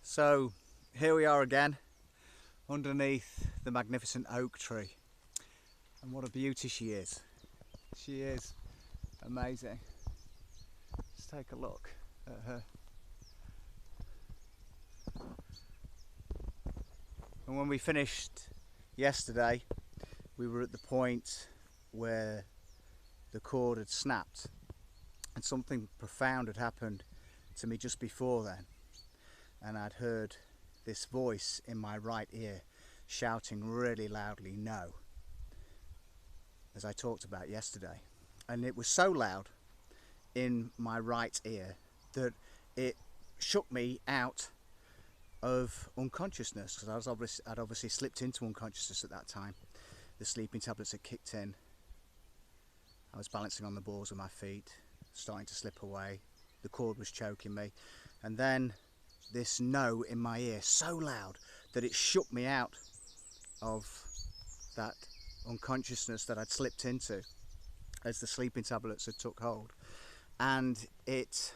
So here we are again underneath the magnificent oak tree, and what a beauty she is. She is amazing. Let's take a look at her. And when we finished yesterday, we were at the point where the cord had snapped, and something profound had happened to me just before then. And I'd heard this voice in my right ear shouting really loudly no, as I talked about yesterday. And it was so loud in my right ear that it shook me out of unconsciousness, because I'd obviously slipped into unconsciousness at that time. The sleeping tablets had kicked in. I was balancing on the balls of my feet, starting to slip away. The cord was choking me, and then this no in my ear, so loud that it shook me out of that unconsciousness that I'd slipped into as the sleeping tablets had took hold, and it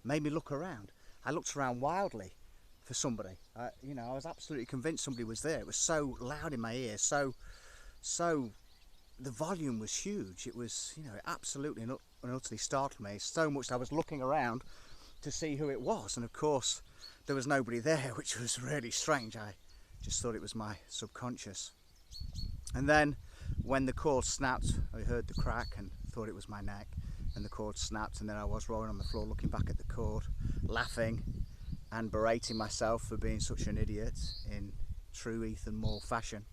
made me look around. I looked around wildly for somebody. I was absolutely convinced somebody was there. It was so loud in my ear, so the volume was huge. It was, it absolutely and utterly startled me so much that I was looking around to see who it was, and of course there was nobody there, which was really strange. I just thought it was my subconscious. And then when the cord snapped, I heard the crack and thought it was my neck, and the cord snapped, and then I was rolling on the floor looking back at the cord, laughing and berating myself for being such an idiot in true Ethan Moore fashion.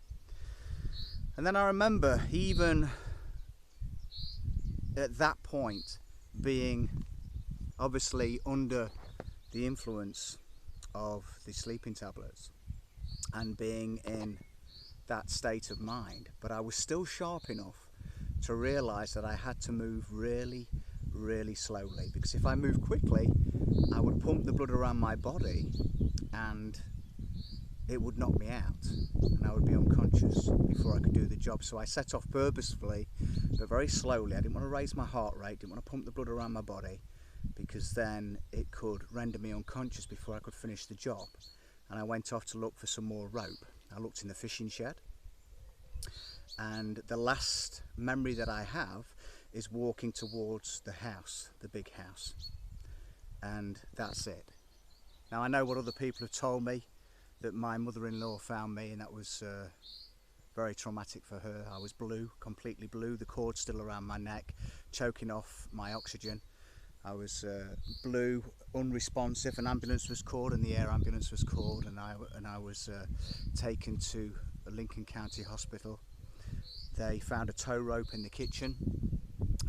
And then I remember, even at that point, being obviously under the influence of the sleeping tablets and being in that state of mind, but I was still sharp enough to realise that I had to move really, really slowly, because if I moved quickly I would pump the blood around my body and it would knock me out and I would be unconscious before I could do the job. So I set off purposefully but very slowly. I didn't want to raise my heart rate, didn't want to pump the blood around my body, because then it could render me unconscious before I could finish the job. And I went off to look for some more rope. I looked in the fishing shed, and the last memory that I have is walking towards the house, the big house, and that's it. Now I know what other people have told me, that my mother-in-law found me, and that was very traumatic for her. I was blue, completely blue, the cord still around my neck, choking off my oxygen. I was blue, unresponsive. An ambulance was called, and the air ambulance was called, and I was taken to a Lincoln County hospital. They found a tow rope in the kitchen.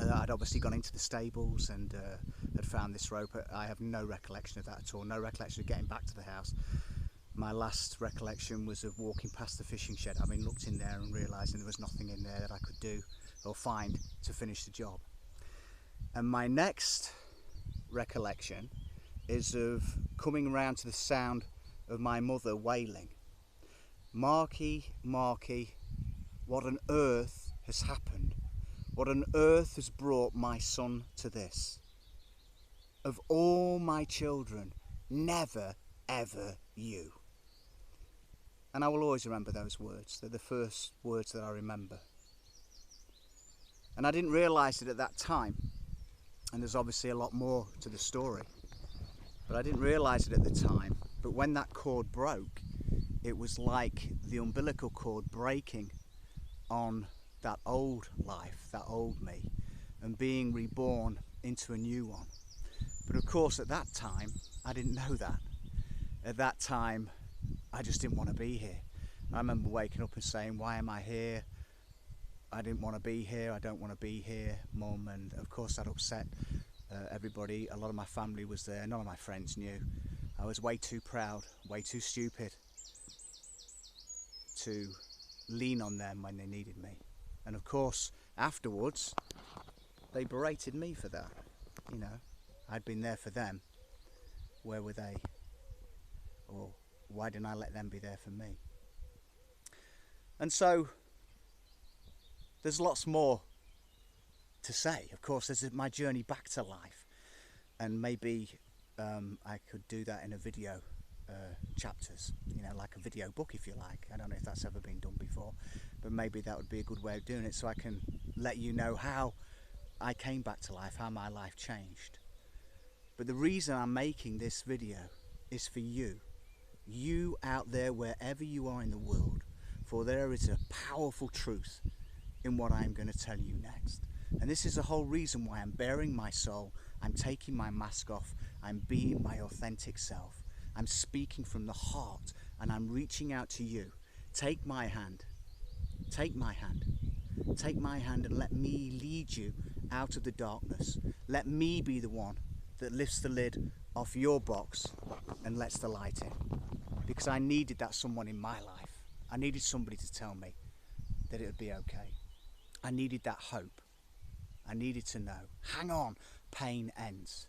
I'd obviously gone into the stables and had found this rope. I have no recollection of that at all, no recollection of getting back to the house. My last recollection was of walking past the fishing shed, having looked in there and realising there was nothing in there that I could do or find to finish the job. And my next recollection is of coming round to the sound of my mother wailing, "Marky, Marky, what on earth has happened? What on earth has brought my son to this? Of all my children, never ever you." And I will always remember those words. They're the first words that I remember. And I didn't realise it at that time. And there's obviously a lot more to the story, but I didn't realise it at the time. But when that cord broke, it was like the umbilical cord breaking on that old life, that old me, and being reborn into a new one. But of course at that time I didn't know that. At that time I just didn't want to be here. I remember waking up and saying, "Why am I here? I didn't want to be here, I don't want to be here, Mum." And of course that upset everybody. A lot of my family was there, none of my friends knew. I was way too proud, way too stupid to lean on them when they needed me. And of course afterwards they berated me for that. I'd been there for them, where were they? Or why didn't I let them be there for me? And so there's lots more to say. Of course, there's my journey back to life, and maybe I could do that in a video chapters, you know, like a video book if you like. I don't know if that's ever been done before, but maybe that would be a good way of doing it, so I can let you know how I came back to life, how my life changed. But the reason I'm making this video is for you out there wherever you are in the world, for there is a powerful truth in what I'm going to tell you next. And this is the whole reason why I'm bearing my soul, I'm taking my mask off, I'm being my authentic self, I'm speaking from the heart, and I'm reaching out to you. Take my hand, take my hand, take my hand, and let me lead you out of the darkness. Let me be the one that lifts the lid off your box and lets the light in. Because I needed that someone in my life. I needed somebody to tell me that it would be okay. I needed that hope. I needed to know, hang on, pain ends.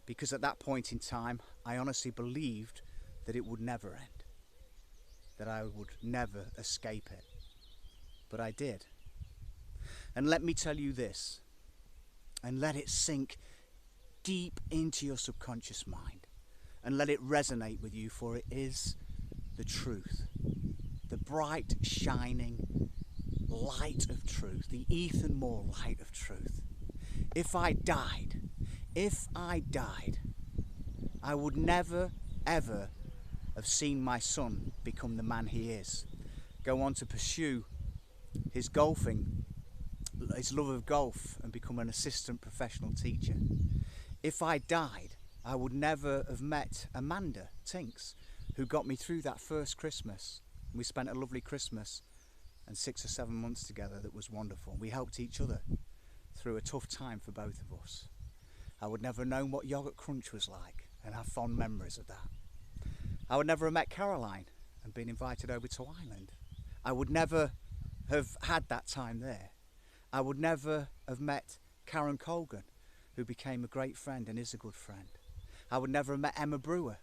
Because at that point in time, I honestly believed that it would never end, that I would never escape it. But I did. And let me tell you this, and let it sink deep into your subconscious mind, and let it resonate with you, for it is the truth, the bright, shining light of truth, the Ethan Moore light of truth. If I died, I would never, ever have seen my son become the man he is, go on to pursue his golfing, his love of golf, and become an assistant professional teacher. If I died, I would never have met Amanda Tinks, who got me through that first Christmas. We spent a lovely Christmas and 6 or 7 months together that was wonderful. We helped each other through a tough time for both of us. I would never have known what yogurt crunch was like and have fond memories of that. I would never have met Caroline and been invited over to Ireland. I would never have had that time there. I would never have met Karen Colgan, who became a great friend and is a good friend. I would never have met Emma Brewer,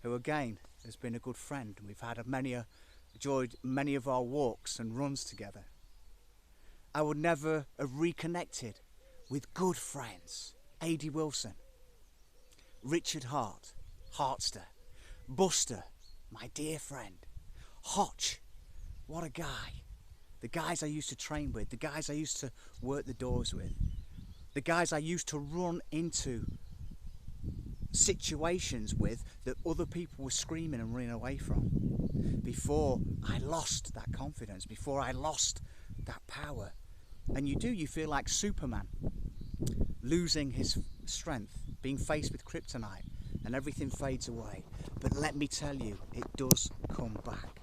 who again has been a good friend. We've had enjoyed many of our walks and runs together. I would never have reconnected with good friends, Adi Wilson, Richard Hart, Hartster, Buster, my dear friend, Hotch, what a guy. The guys I used to train with, the guys I used to work the doors with, the guys I used to run into situations with that other people were screaming and running away from. Before I lost that confidence, before I lost that power. And you feel like Superman, losing his strength, being faced with kryptonite, and everything fades away. But let me tell you, it does come back.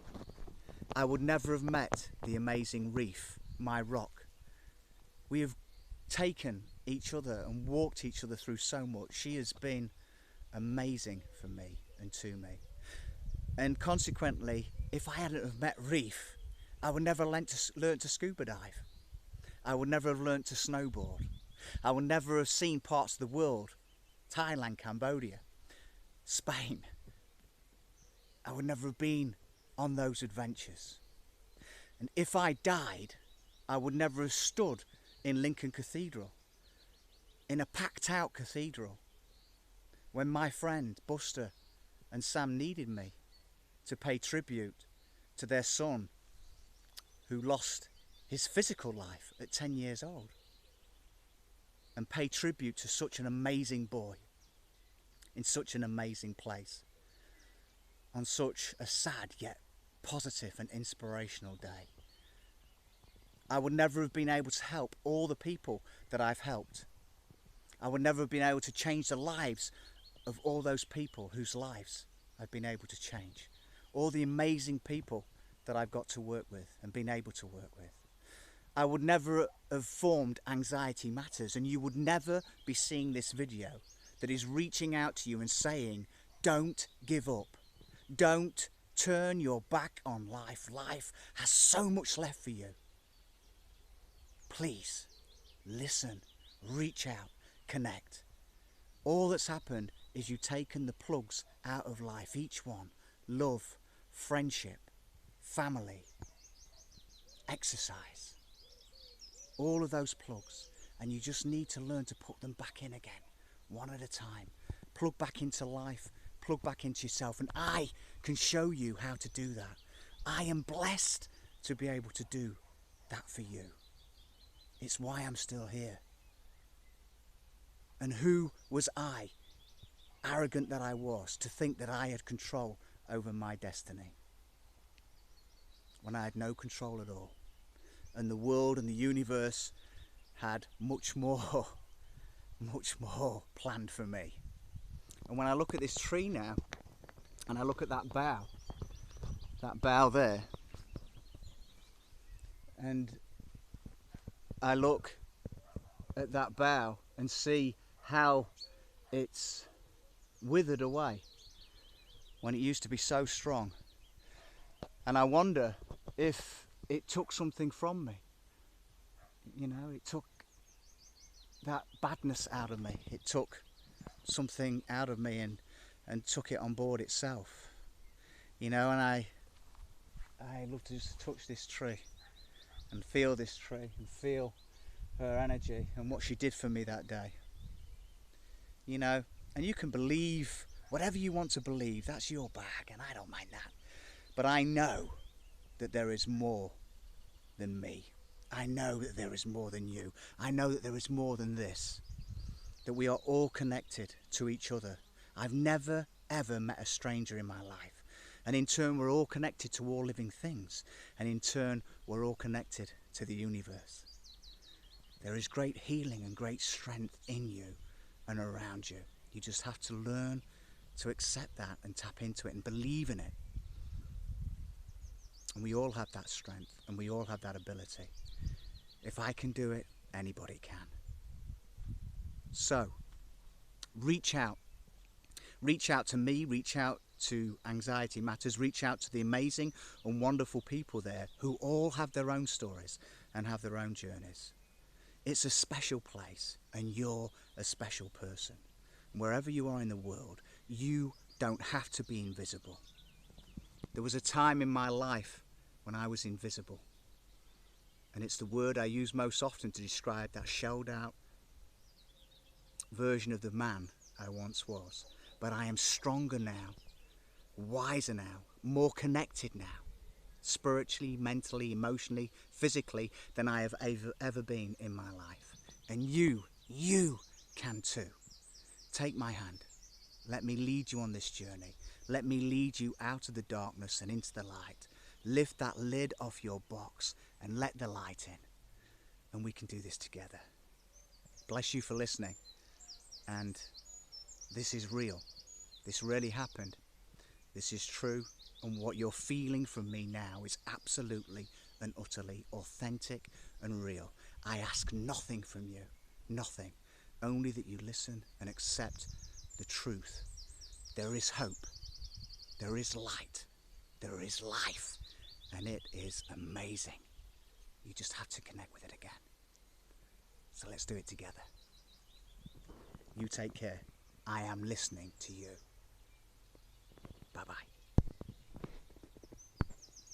I would never have met the amazing Reef, my rock. We have taken each other and walked each other through so much. She has been amazing for me and to me. And consequently, if I hadn't have met Reef, I would never learn to scuba dive. I would never have learned to snowboard. I would never have seen parts of the world, Thailand, Cambodia, Spain. I would never have been on those adventures. And if I died, I would never have stood in Lincoln Cathedral, in a packed out cathedral, when my friend Buster and Sam needed me to pay tribute to their son who lost his physical life at 10 years old, and pay tribute to such an amazing boy in such an amazing place on such a sad yet positive and inspirational day. I would never have been able to help all the people that I've helped. I would never have been able to change the lives of all those people whose lives I've been able to change. All the amazing people that I've got to work with and been able to work with. I would never have formed Anxiety Matters, and you would never be seeing this video that is reaching out to you and saying, don't give up. Don't turn your back on life. Life has so much left for you. Please, listen, reach out, connect. All that's happened is you've taken the plugs out of life, each one. Love, friendship, family, exercise. All of those plugs, and you just need to learn to put them back in again, one at a time. Plug back into life, plug back into yourself, and I can show you how to do that. I am blessed to be able to do that for you. It's why I'm still here. And who was I, arrogant that I was, to think that I had control over my destiny, when I had no control at all? And the world and the universe had much more planned for me. And when I look at this tree now, and I look at that bough there, and I look at that bough and see how it's withered away when it used to be so strong. And I wonder if it took something from me. You know, it took that badness out of me. It took something out of me and took it on board itself. You know, and I love to just touch this tree and feel this tree and feel her energy and what she did for me that day. You know, and you can believe whatever you want to believe. That's your bag, and I don't mind that. But I know that there is more than me. I know that there is more than you. I know that there is more than this. That we are all connected to each other. I've never ever met a stranger in my life. And in turn, we're all connected to all living things. And in turn, we're all connected to the universe. There is great healing and great strength in you and around you. You just have to learn to accept that and tap into it and believe in it. And we all have that strength and we all have that ability. If I can do it, anybody can. So, reach out. Reach out to me, reach out to Anxiety Matters, reach out to the amazing and wonderful people there who all have their own stories and have their own journeys. It's a special place and you're a special person. Wherever you are in the world, you don't have to be invisible. There was a time in my life when I was invisible. And it's the word I use most often to describe that shelled out version of the man I once was. But I am stronger now, wiser now, more connected now, spiritually, mentally, emotionally, physically, than I have ever been in my life. And you can too. Take my hand. Let me lead you on this journey. Let me lead you out of the darkness and into the light. Lift that lid off your box and let the light in. And we can do this together. Bless you for listening. And this is real. This really happened. This is true. And what you're feeling from me now is absolutely and utterly authentic and real. I ask nothing from you. Nothing. Only that you listen and accept the truth. There is hope. There is light. There is life. And it is amazing. You just have to connect with it again. So let's do it together. You take care. I am listening to you. Bye-bye.